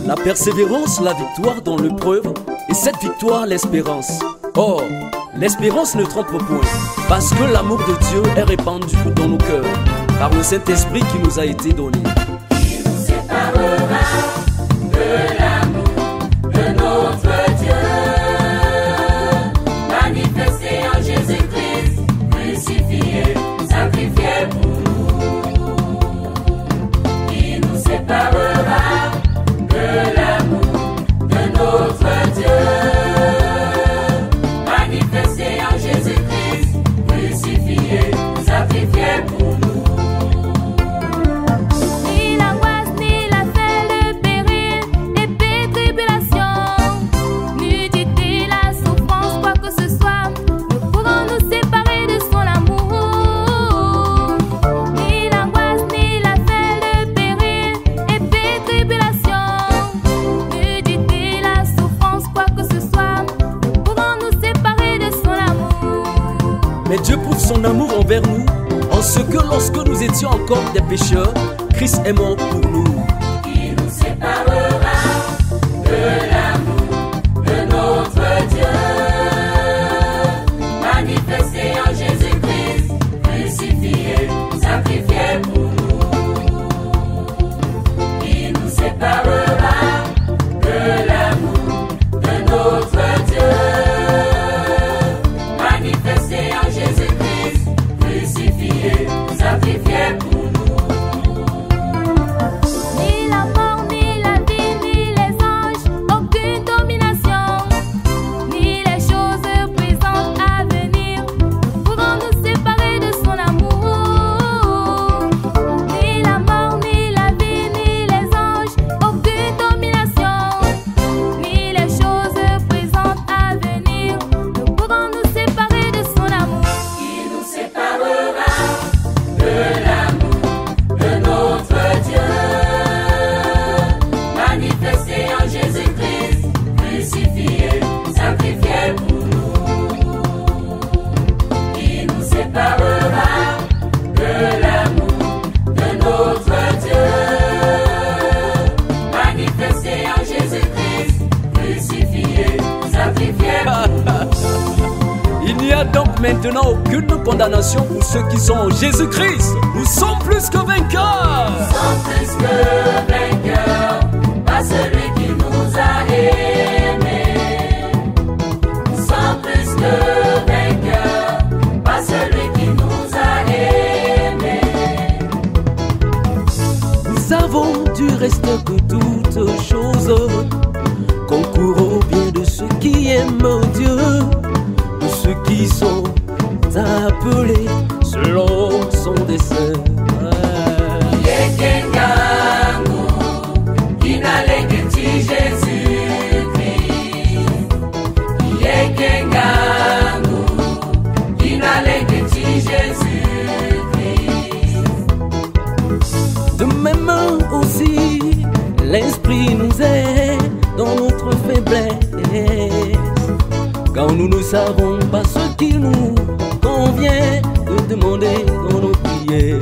La persévérance, la victoire dans l'épreuve, et cette victoire, l'espérance. Or, l'espérance ne trompe point, parce que l'amour de Dieu est répandu dans nos cœurs, par le Saint-Esprit qui nous a été donné. Qui nous séparera de l'amour de notre Dieu, manifesté en Jésus-Christ, crucifié, sacrifié pour nous. Qui nous séparera de l'amour de notre Dieu, manifesté en Jésus-Christ, crucifié, sacrifié pour nous. Mais Dieu prouve son amour envers nous, en ce que lorsque nous étions encore des pécheurs, Christ est mort pour nous. Qui nous séparera de l'amour de notre Dieu, manifesté en Jésus-Christ, crucifié, sacrifié pour nous. Qui nous séparera de l'amour de notre Dieu, manifesté en Jésus-Christ, crucifié, sacrifié pour nous. Ni la mort, ni la vie, ni les anges, aucune domination, ni les choses présentes à venir pourront nous séparer de son amour. Ni la mort, ni la vie, ni les anges, aucune domination, ni les choses présentes à venir ne pourront nous séparer de son amour. Qui nous séparera de l'amour de notre Dieu, manifesté en Jésus-Christ, crucifié, sacrifié pour nous. Qui nous séparera de l'amour de notre Dieu, manifesté en Jésus-Christ, crucifié, sacrifié pour nous. Il n'y a donc maintenant aucune condamnation pour ceux qui sont en Jésus-Christ. Nous sommes plus que vainqueurs. Sont plus que vainqueurs par celui qui nous a aimés. Sont plus que vainqueurs par celui qui nous a aimés. Nous savons du reste que toutes choses concourent au bien de ceux qui aiment Dieu, de ceux qui sont appelés selon son dessein. Yekengangu, inalengeti Jésus-Christ. Yekengangu, inalengeti Jésus-Christ. De même aussi, l'Esprit nous aide dans notre faiblesse, quand nous ne savons pas ce qu'il nous convient de demander dans nos prières.